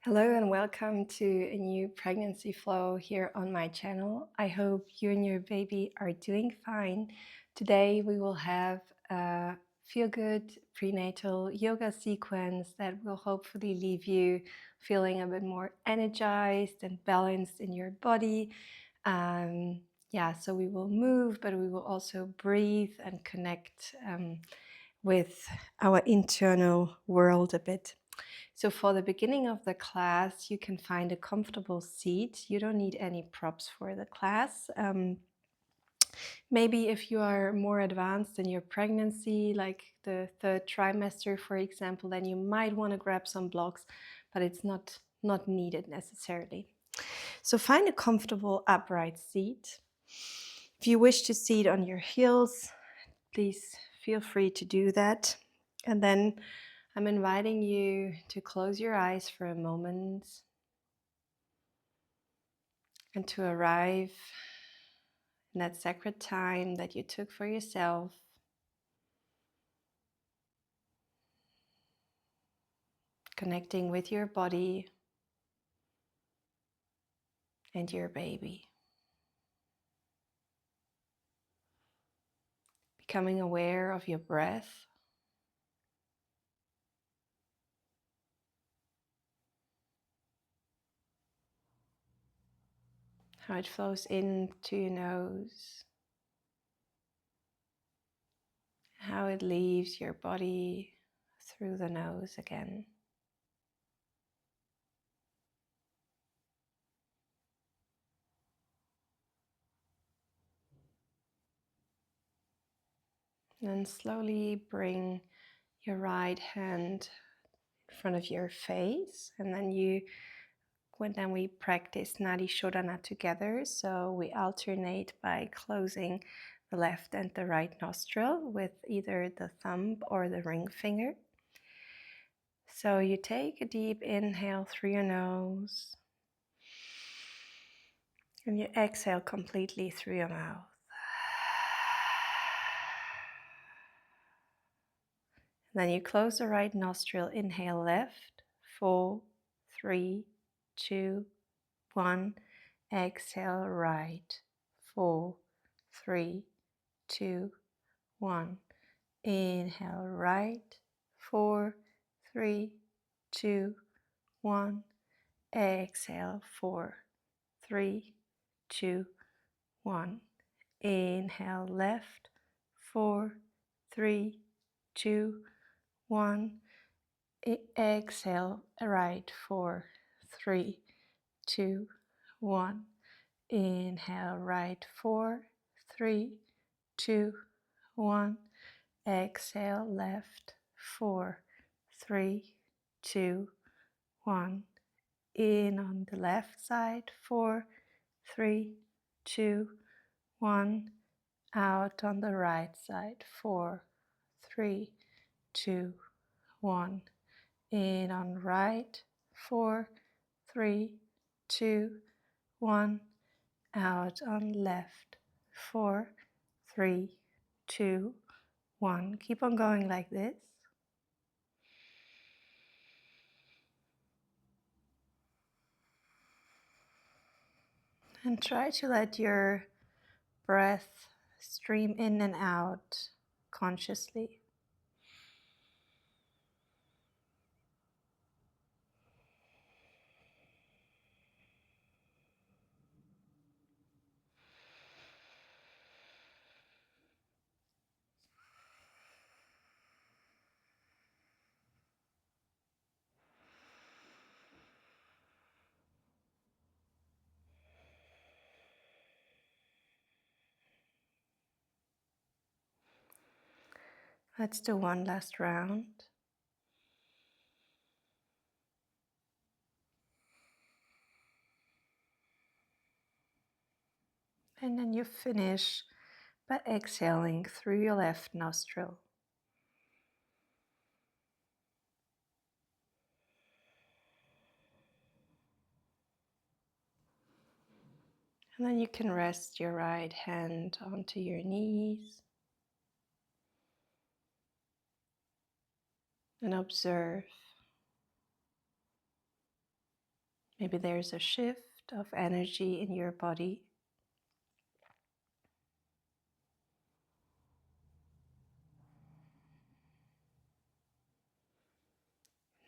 Hello and welcome to a new pregnancy flow here on my channel. I hope you and your baby are doing fine. Today we will have a feel-good prenatal yoga sequence that will hopefully leave you feeling a bit more energized and balanced in your body. So we will move, but we will also breathe and connect with our internal world a bit. So for the beginning of the class, you can find a comfortable seat. You don't need any props for the class. Maybe if you are more advanced in your pregnancy, like the third trimester, for example, then you might want to grab some blocks, but it's not needed necessarily. So find a comfortable upright seat. If you wish to sit on your heels, please feel free to do that. And then I'm inviting you to close your eyes for a moment and to arrive in that sacred time that you took for yourself. Connecting with your body and your baby. Becoming aware of your breath. How it flows into your nose. How it leaves your body through the nose again. And then slowly bring your right hand in front of your face, and then we practice Nadi Shodhana together. So we alternate by closing the left and the right nostril with either the thumb or the ring finger. So you take a deep inhale through your nose and you exhale completely through your mouth. Then you close the right nostril, inhale left, 4, 3, 2, 1. Exhale right, 4, 3, 2, 1. Inhale right, 4, 3, 2, 1. Exhale 4, 3, 2, 1. Inhale left, 4, 3, 2, 1. Exhale right, 4, 3, 2, 1. Inhale right, 4, 3, 2, 1. Exhale left, 4, 3, 2, 1. In on the left side, 4, 3, 2, 1. Out on the right side, 4, 3, 2, 1. In on right, 4, 3, 2, 1. Out on left, 4, 3, 2, 1. Keep on going like this. And try to let your breath stream in and out consciously. Let's do one last round. And then you finish by exhaling through your left nostril. And then you can rest your right hand onto your knees and observe Maybe there's a shift of energy in your body.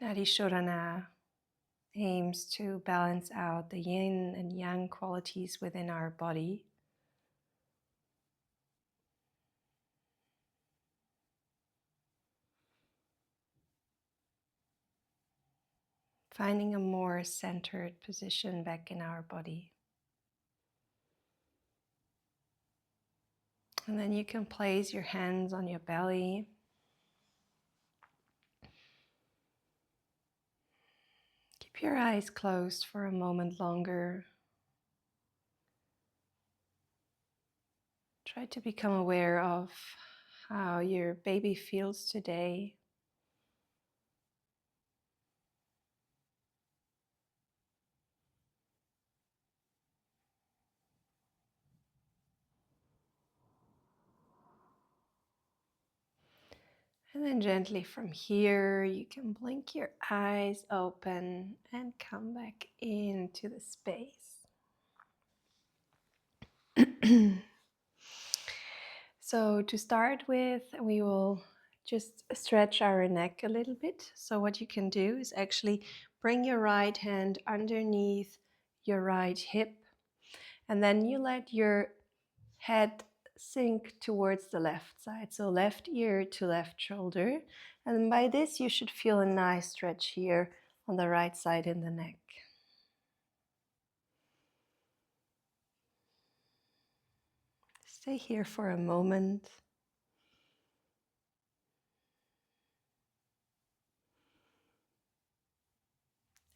Nadi Shodhana aims to balance out the yin and yang qualities within our body. Finding a more centered position back in our body. And then you can place your hands on your belly. Keep your eyes closed for a moment longer. Try to become aware of how your baby feels today. And then gently from here, you can blink your eyes open and come back into the space. So to start with, we will just stretch our neck a little bit. So what you can do is actually bring your right hand underneath your right hip, and then you let your head sink towards the left side. So left ear to left shoulder. And by this, you should feel a nice stretch here on the right side in the neck. Stay here for a moment.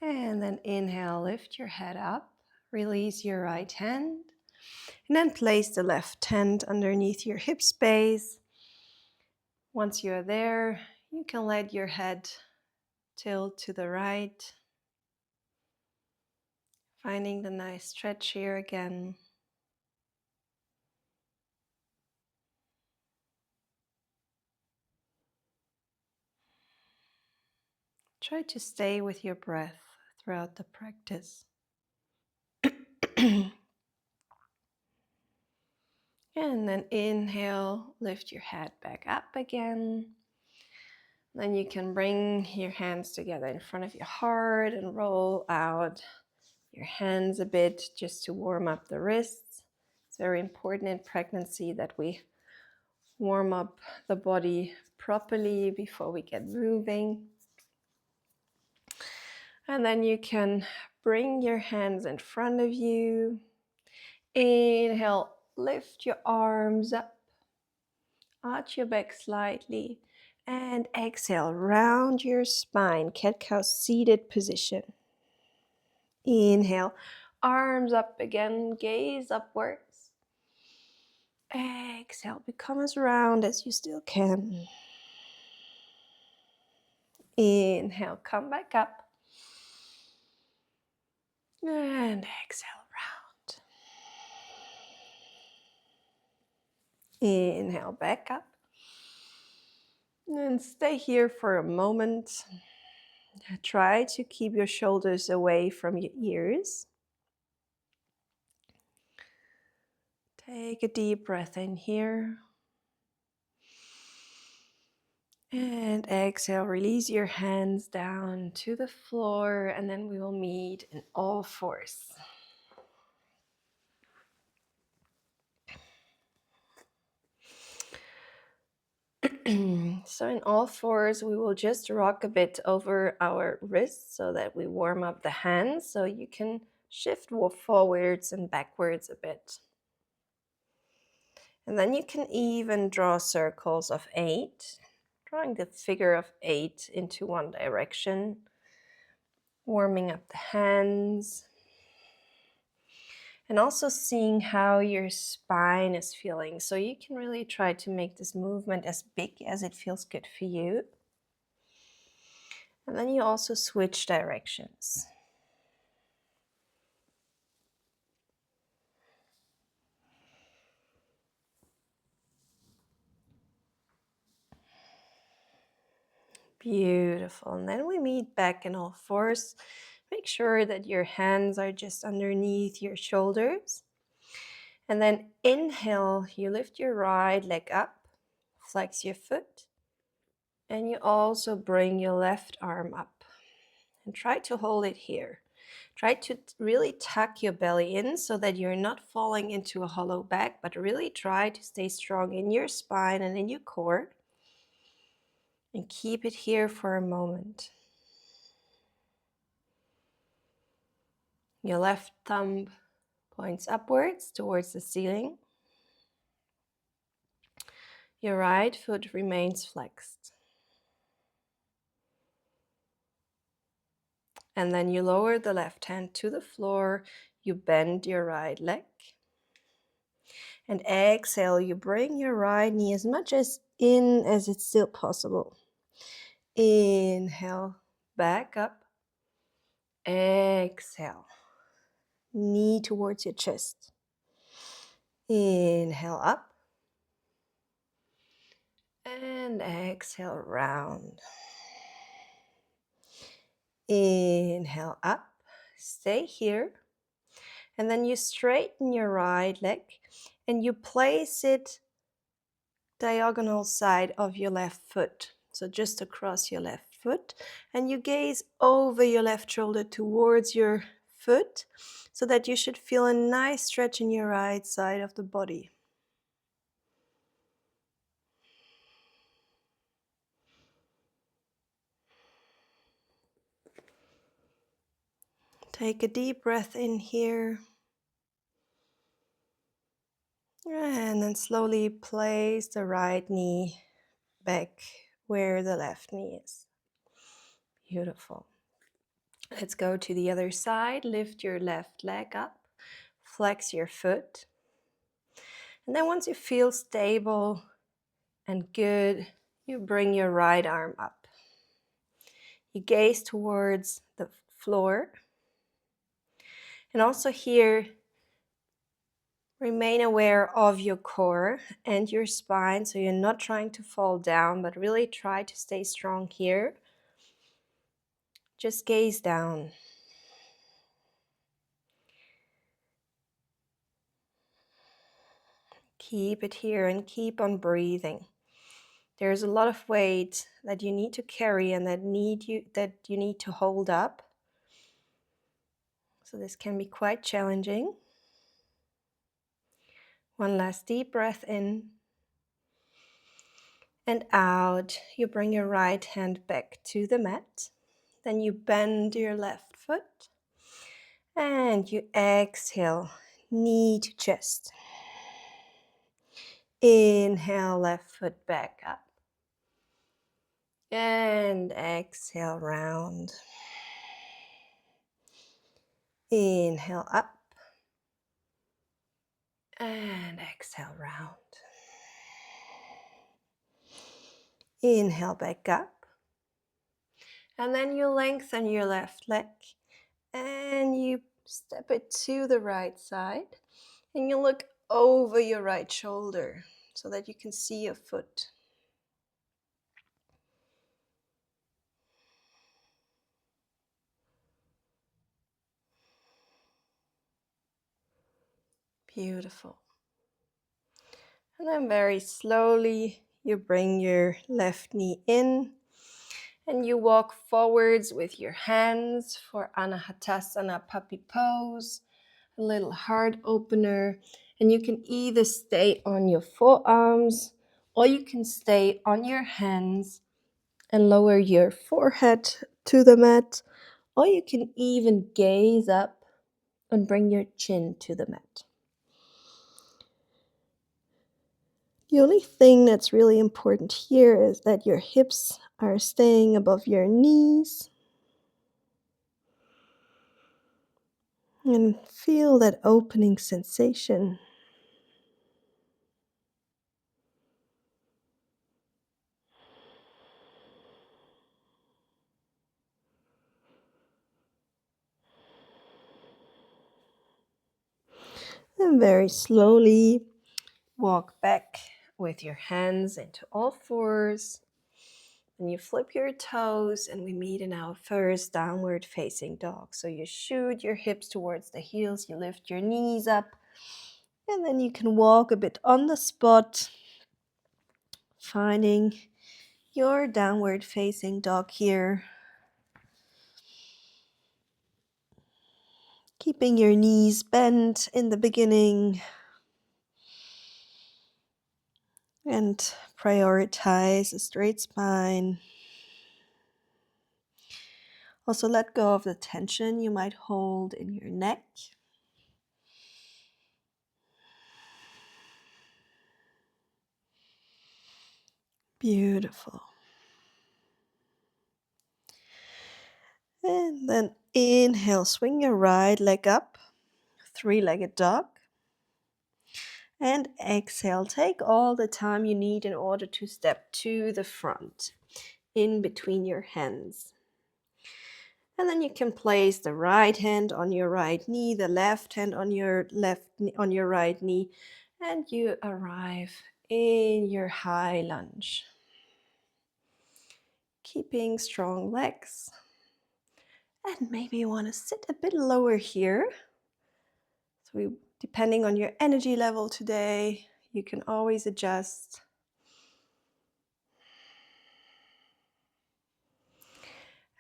And then inhale, lift your head up, release your right hand, and then place the left hand underneath your hip space. Once you're there, you can let your head tilt to the right, finding the nice stretch here again. Try to stay with your breath throughout the practice. And then inhale, lift your head back up again. Then you can bring your hands together in front of your heart and roll out your hands a bit just to warm up the wrists. It's very important in pregnancy that we warm up the body properly before we get moving. And then you can bring your hands in front of you. Inhale, lift your arms up, arch your back slightly, and exhale, round your spine, cat-cow seated position. Inhale, arms up again, gaze upwards. Exhale, become as round as you still can. Inhale, come back up. And exhale, round. Inhale, back up. And stay here for a moment. Try to keep your shoulders away from your ears. Take a deep breath in here. And exhale, release your hands down to the floor, and then we will meet in all fours. So in all fours, we will just rock a bit over our wrists so that we warm up the hands. So you can shift forwards and backwards a bit. And then you can even draw circles of 8, drawing the figure of 8 into one direction, warming up the hands. And also seeing how your spine is feeling. So you can really try to make this movement as big as it feels good for you. And then you also switch directions. Beautiful. And then we meet back in all fours. Make sure that your hands are just underneath your shoulders. And then inhale, you lift your right leg up, flex your foot, and you also bring your left arm up. And try to hold it here. Try to really tuck your belly in so that you're not falling into a hollow back, but really try to stay strong in your spine and in your core. And keep it here for a moment. Your left thumb points upwards towards the ceiling. Your right foot remains flexed. And then you lower the left hand to the floor. You bend your right leg. And exhale, you bring your right knee as much as in as it's still possible. Inhale, back up. Exhale, knee towards your chest. Inhale up. And exhale, round. Inhale up. Stay here. And then you straighten your right leg and you place it diagonal side of your left foot. So just across your left foot, and you gaze over your left shoulder towards your foot so that you should feel a nice stretch in your right side of the body. Take a deep breath in here. And then slowly place the right knee back where the left knee is. Beautiful. Let's go to the other side. Lift your left leg up. Flex your foot. And then once you feel stable and good, you bring your right arm up. You gaze towards the floor. And also here, remain aware of your core and your spine. So you're not trying to fall down, but really try to stay strong here. Just gaze down. Keep it here and keep on breathing. There's a lot of weight that you need to carry and that you need to hold up. So this can be quite challenging. One last deep breath in and out. You bring your right hand back to the mat. Then you bend your left foot and you exhale, knee to chest. Inhale, left foot back up. And exhale, round. Inhale up. And exhale, round. Inhale, back up. And then you lengthen your left leg. And you step it to the right side. And you look over your right shoulder so that you can see your foot. Beautiful. And then very slowly, you bring your left knee in and you walk forwards with your hands for Anahatasana puppy pose, a little heart opener. And you can either stay on your forearms or you can stay on your hands and lower your forehead to the mat, or you can even gaze up and bring your chin to the mat. The only thing that's really important here is that your hips are staying above your knees. And feel that opening sensation. And very slowly walk back with your hands into all fours. And you flip your toes and we meet in our first downward facing dog. So you shoot your hips towards the heels, you lift your knees up, and then you can walk a bit on the spot, finding your downward facing dog here. Keeping your knees bent in the beginning and prioritize a straight spine. Also let go of the tension you might hold in your neck. Beautiful. And then inhale, swing your right leg up, three-legged dog. And exhale, take all the time you need in order to step to the front, in between your hands. And then you can place the right hand on your right knee, the left hand on your right knee, and you arrive in your high lunge. Keeping strong legs. And maybe you want to sit a bit lower here. So depending on your energy level today, you can always adjust.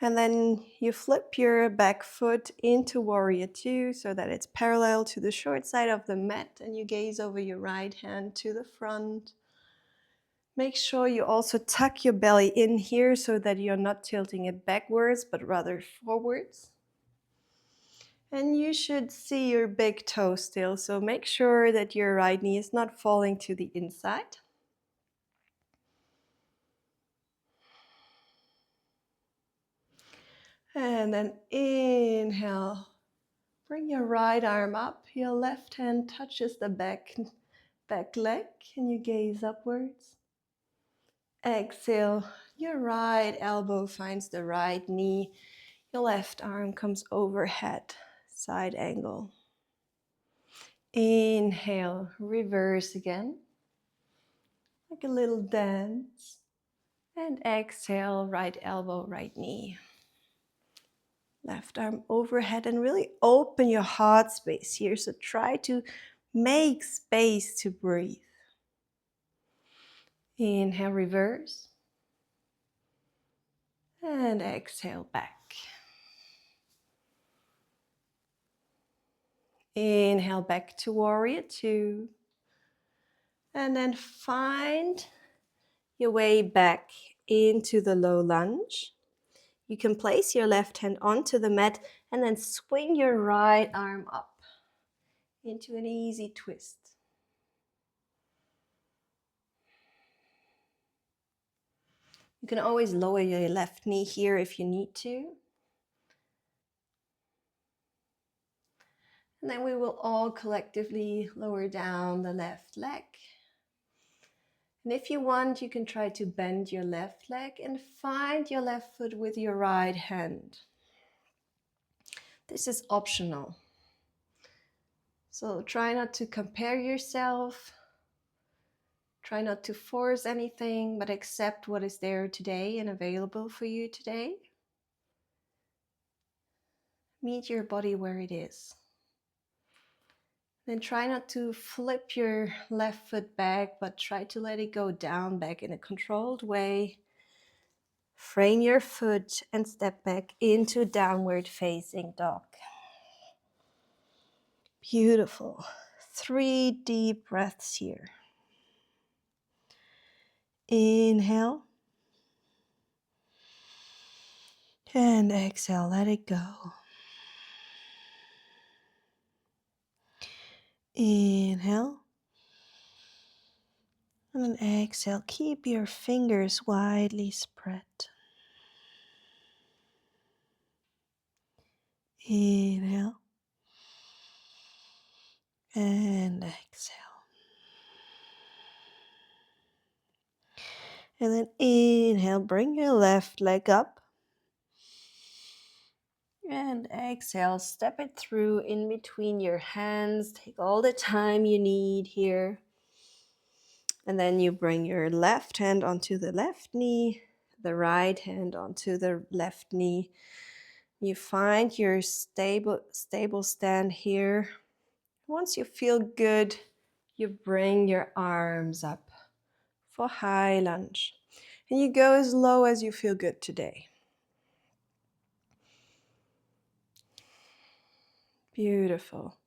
And then you flip your back foot into Warrior Two so that it's parallel to the short side of the mat, and you gaze over your right hand to the front. Make sure you also tuck your belly in here so that you're not tilting it backwards, but rather forwards. And you should see your big toe still, so make sure that your right knee is not falling to the inside. And then inhale. Bring your right arm up, your left hand touches the back leg, and you gaze upwards. Exhale, your right elbow finds the right knee, your left arm comes overhead, side angle. Inhale, reverse again, like a little dance. And exhale, right elbow, right knee. Left arm overhead, and really open your heart space here. So try to make space to breathe. Inhale, reverse. And exhale, back. Inhale, back to Warrior Two. And then find your way back into the low lunge. You can place your left hand onto the mat and then swing your right arm up into an easy twist. You can always lower your left knee here if you need to. And then we will all collectively lower down the left leg. And if you want, you can try to bend your left leg and find your left foot with your right hand. This is optional. So try not to compare yourself. Try not to force anything, but accept what is there today and available for you today. Meet your body where it is. Then try not to flip your left foot back, but try to let it go down back in a controlled way. Frame your foot and step back into downward facing dog. Beautiful. 3 deep breaths here. Inhale. And exhale, let it go. Inhale. And then exhale, keep your fingers widely spread. Inhale. And exhale. And then inhale, bring your left leg up. And exhale, step it through in between your hands. Take all the time you need here. And then you bring your left hand onto the left knee, the right hand onto the left knee. You find your stable stand here. Once you feel good, you bring your arms up for high lunge. And you go as low as you feel good today. Beautiful.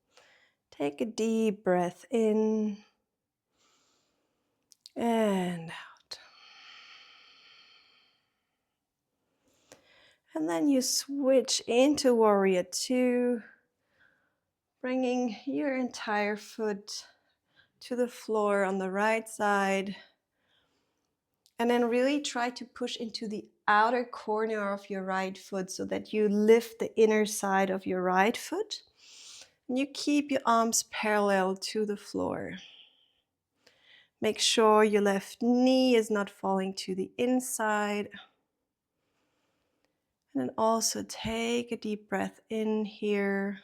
Take a deep breath in and out. And then you switch into Warrior Two, bringing your entire foot to the floor on the right side. And then really try to push into the outer corner of your right foot so that you lift the inner side of your right foot. And you keep your arms parallel to the floor. Make sure your left knee is not falling to the inside. And then also take a deep breath in here.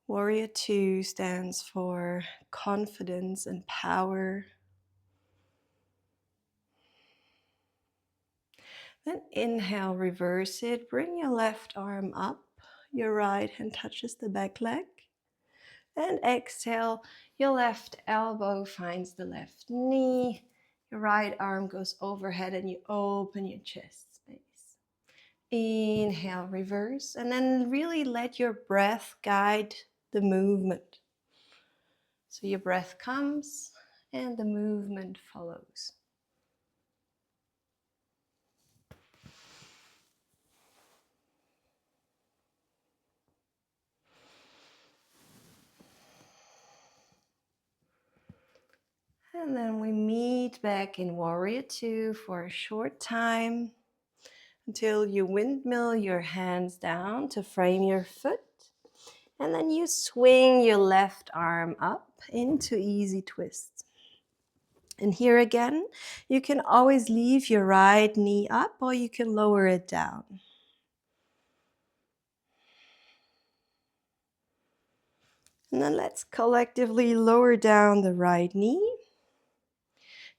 Warrior Two stands for confidence and power. Then inhale, reverse it. Bring your left arm up. Your right hand touches the back leg. And exhale, your left elbow finds the left knee. Your right arm goes overhead and you open your chest space. Inhale, reverse, and then really let your breath guide the movement. So your breath comes and the movement follows. And then we meet back in Warrior Two for a short time until you windmill your hands down to frame your foot. And then you swing your left arm up into easy twists. And here again, you can always leave your right knee up or you can lower it down. And then let's collectively lower down the right knee.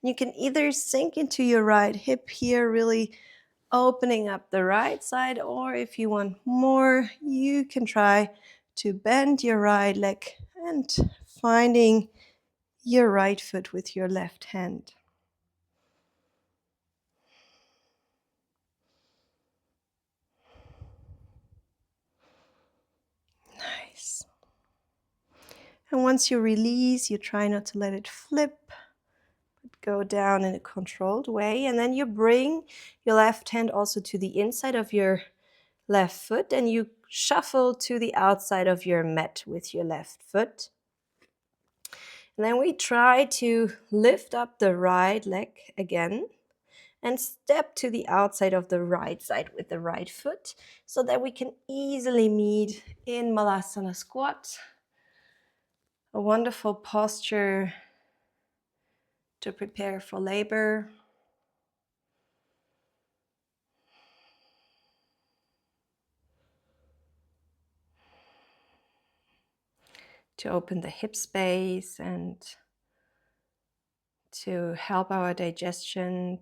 You can either sink into your right hip here, really opening up the right side, or if you want more, you can try to bend your right leg and finding your right foot with your left hand. Nice. And once you release, you try not to let it flip, but go down in a controlled way. And then you bring your left hand also to the inside of your left foot and you shuffle to the outside of your mat with your left foot. And then we try to lift up the right leg again and step to the outside of the right side with the right foot so that we can easily meet in Malasana squat. A wonderful posture to prepare for labor. To open the hip space and to help our digestion.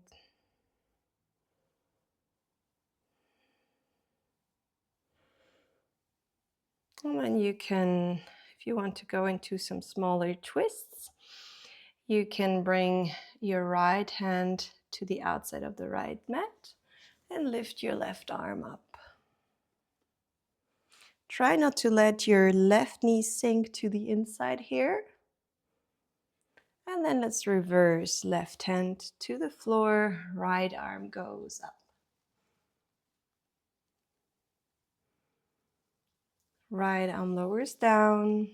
And then you can, if you want to go into some smaller twists, you can bring your right hand to the outside of the right mat and lift your left arm up. Try not to let your left knee sink to the inside here. And then let's reverse, left hand to the floor, right arm goes up. Right arm lowers down.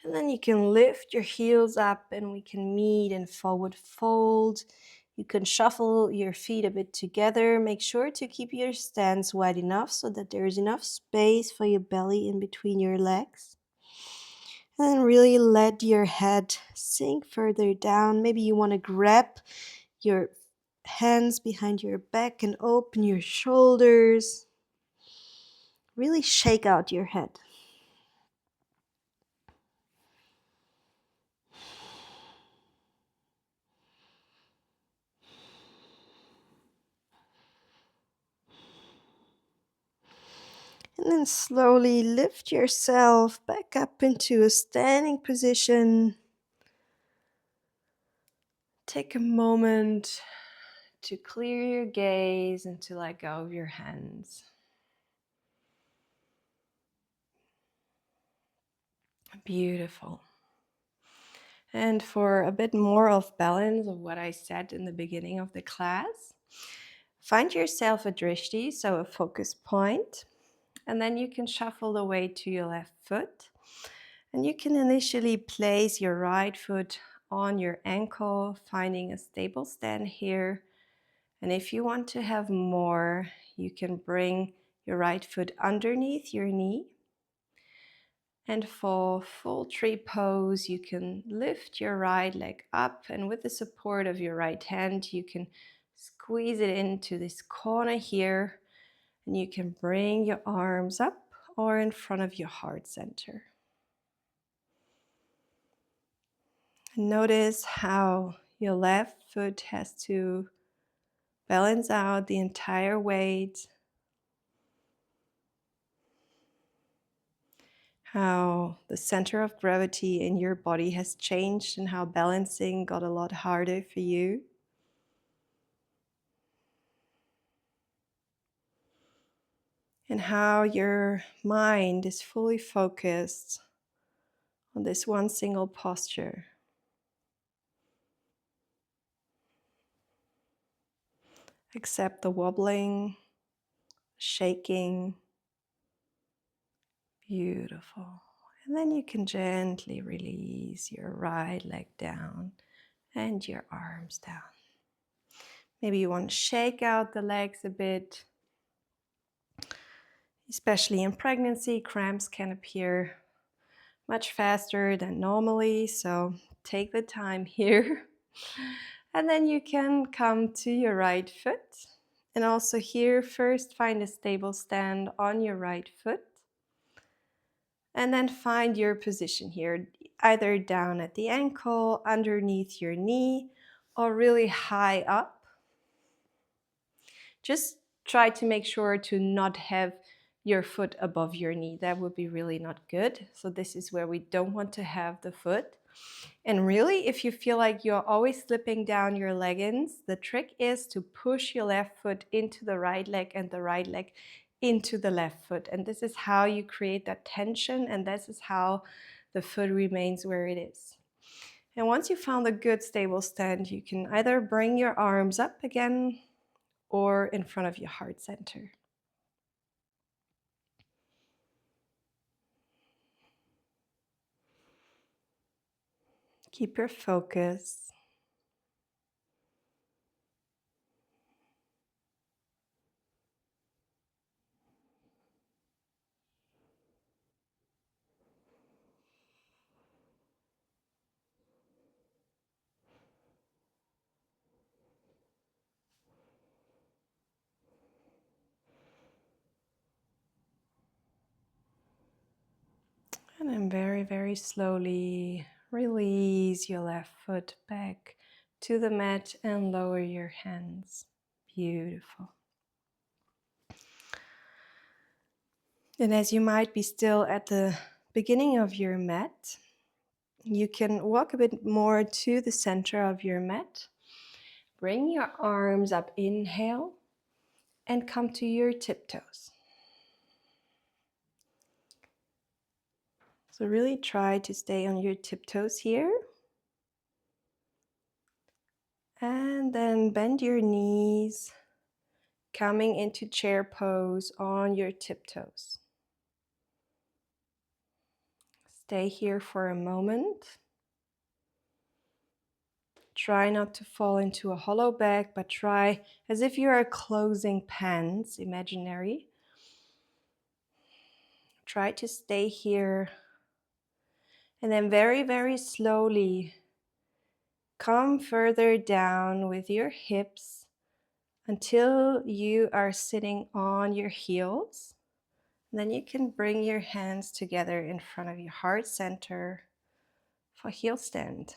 And then you can lift your heels up and we can meet in forward fold. You can shuffle your feet a bit together. Make sure to keep your stance wide enough so that there is enough space for your belly in between your legs. And then really let your head sink further down. Maybe you want to grab your hands behind your back and open your shoulders. Really shake out your head. And then slowly lift yourself back up into a standing position. Take a moment to clear your gaze and to let go of your hands. Beautiful. And for a bit more of balance of what I said in the beginning of the class, find yourself a drishti, so a focus point, and then you can shuffle the weight to your left foot. And you can initially place your right foot on your ankle, finding a stable stand here. And if you want to have more, you can bring your right foot underneath your knee. And for full tree pose, you can lift your right leg up, and with the support of your right hand, you can squeeze it into this corner here, and you can bring your arms up or in front of your heart center. And notice how your left foot has to balance out the entire weight. How the center of gravity in your body has changed and how balancing got a lot harder for you. And how your mind is fully focused on this one single posture. Accept the wobbling, shaking. Beautiful. And then you can gently release your right leg down and your arms down. Maybe you want to shake out the legs a bit. Especially in pregnancy, cramps can appear much faster than normally, so take the time here. And then you can come to your right foot. And also here, first find a stable stand on your right foot. And then find your position here, either down at the ankle, underneath your knee, or really high up. Just try to make sure to not have your foot above your knee. That would be really not good. So this is where we don't want to have the foot. And really, if you feel like you're always slipping down your leggings, the trick is to push your left foot into the right leg and the right leg into the left foot. And this is how you create that tension, and this is how the foot remains where it is. And once you found a good stable stand, you can either bring your arms up again or in front of your heart center. Keep your focus. And then very, very slowly release your left foot back to the mat and lower your hands. Beautiful. And as you might be still at the beginning of your mat, you can walk a bit more to the center of your mat. Bring your arms up, inhale, and come to your tiptoes. So really try to stay on your tiptoes here. And then bend your knees, coming into chair pose on your tiptoes. Stay here for a moment. Try not to fall into a hollow back, but try as if you are closing pants, imaginary. Try to stay here. And then very, very slowly come further down with your hips until you are sitting on your heels. And then you can bring your hands together in front of your heart center for heel stand.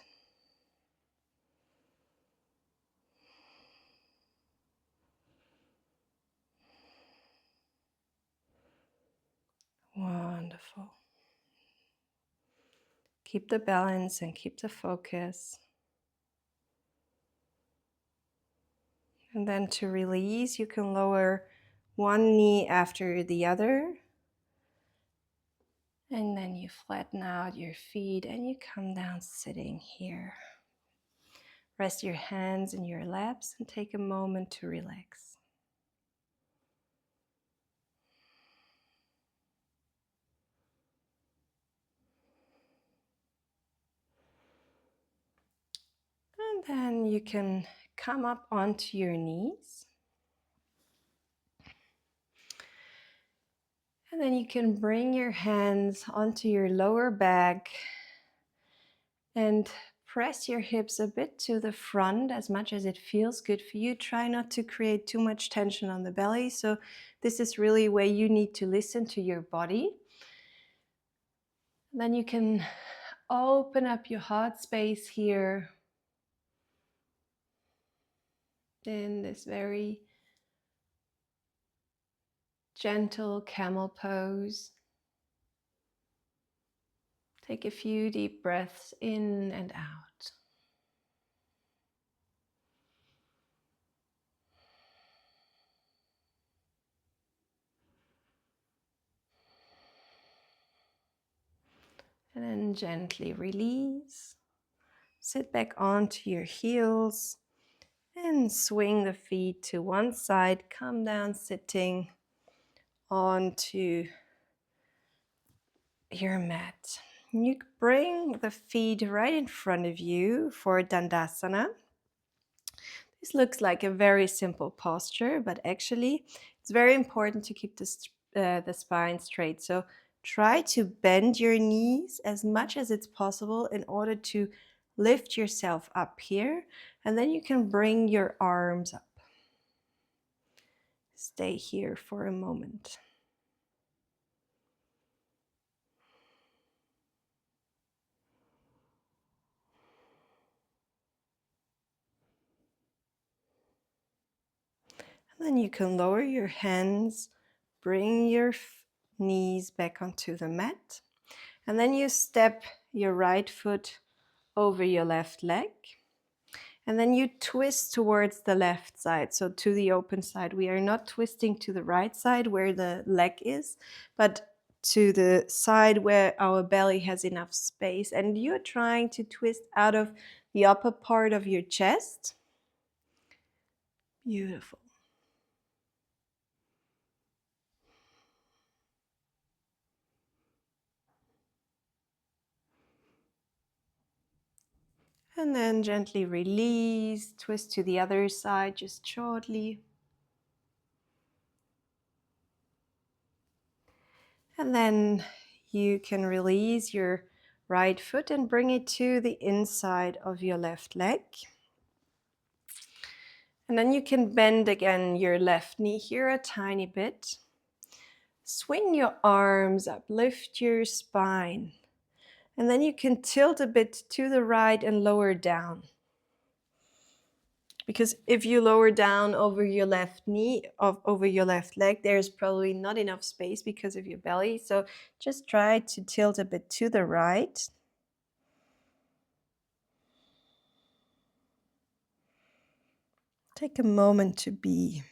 Beautiful. Keep the balance and keep the focus. And then to release, you can lower one knee after the other. And then you flatten out your feet and you come down sitting here. Rest your hands in your laps and take a moment to relax. And then you can come up onto your knees. And then you can bring your hands onto your lower back and press your hips a bit to the front as much as it feels good for you. Try not to create too much tension on the belly. So this is really where you need to listen to your body. Then you can open up your heart space here in this very gentle camel pose. Take a few deep breaths in and out. And then gently release. Sit back onto your heels and swing the feet to one side. Come down sitting onto your mat. You bring the feet right in front of you for Dandasana. This looks like a very simple posture, but actually it's very important to keep the spine straight. So try to bend your knees as much as it's possible in order to lift yourself up here, and then you can bring your arms up. Stay here for a moment. And then you can lower your hands, bring your knees back onto the mat, and then you step your right foot over your left leg. And then you twist towards the left side, so to the open side. We are not twisting to the right side where the leg is, but to the side where our belly has enough space. And you're trying to twist out of the upper part of your chest. Beautiful. And then gently release, twist to the other side just shortly. And then you can release your right foot and bring it to the inside of your left leg. And then you can bend again your left knee here a tiny bit. Swing your arms up, lift your spine. And then you can tilt a bit to the right and lower down. Because if you lower down over your left knee, over your left leg, there's probably not enough space because of your belly. So just try to tilt a bit to the right. Take a moment to be.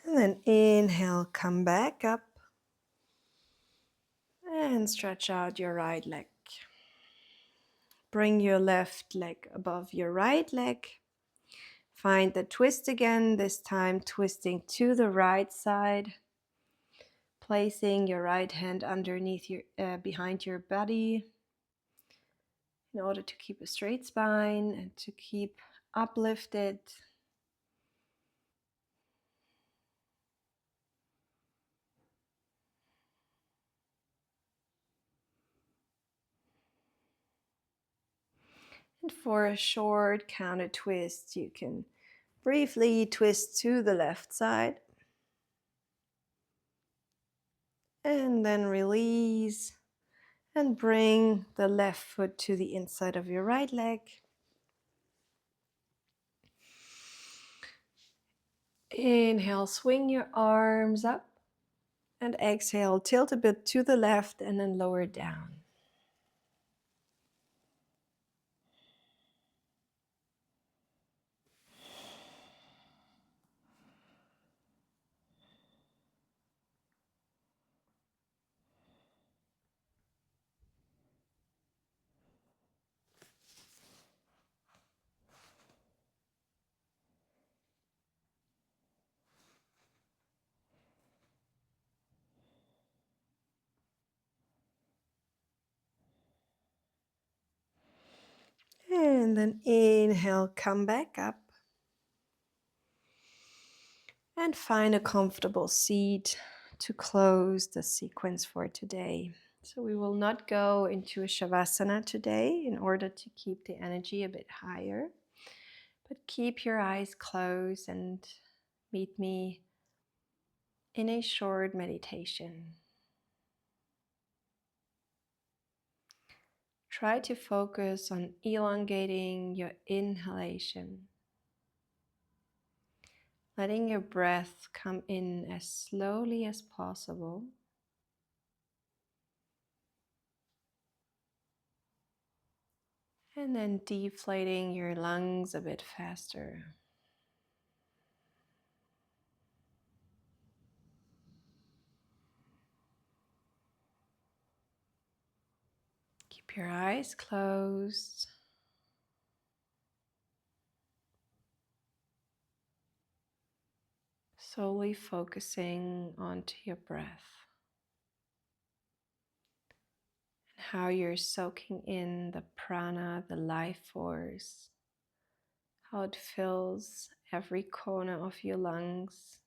And then inhale, come back up. And stretch out your right leg. Bring your left leg above your right leg. Find the twist again, this time twisting to the right side. Placing your right hand underneath your, behind your body in order to keep a straight spine and to keep uplifted. And for a short counter twist, you can briefly twist to the left side. And then release And bring the left foot to the inside of your right leg. Inhale, swing your arms up. And exhale, tilt a bit to the left and then lower down. And then inhale, come back up. And find a comfortable seat to close the sequence for today. So we will not go into a Shavasana today in order to keep the energy a bit higher. But keep your eyes closed and meet me in a short meditation. Try to focus on elongating your inhalation, letting your breath come in as slowly as possible, and then deflating your lungs a bit faster. Keep your eyes closed. Solely focusing onto your breath and how you're soaking in the prana, the life force, how it fills every corner of your lungs,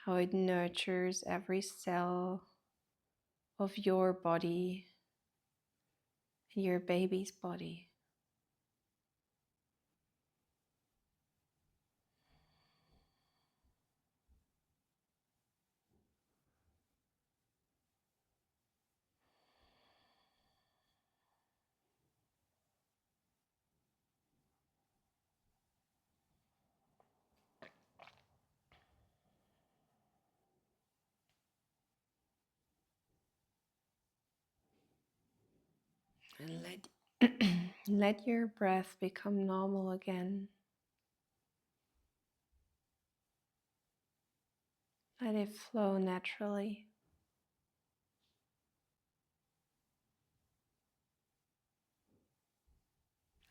how it nurtures every cell of your body and your baby's body. And let your breath become normal again. Let it flow naturally.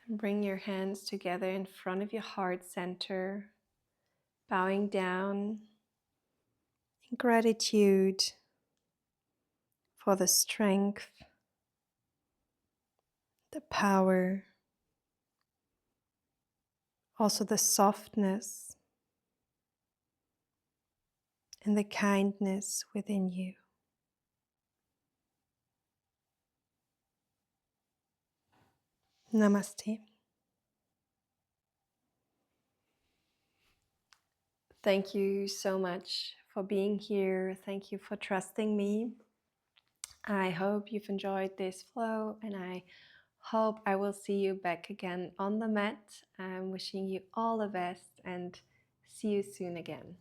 And bring your hands together in front of your heart center, bowing down in gratitude for the strength, the power, also the softness and the kindness within you. Namaste. Thank you so much for being here. Thank you for trusting me. I hope you've enjoyed this flow, and I hope I will see you back again on the mat. I'm wishing you all the best and see you soon again.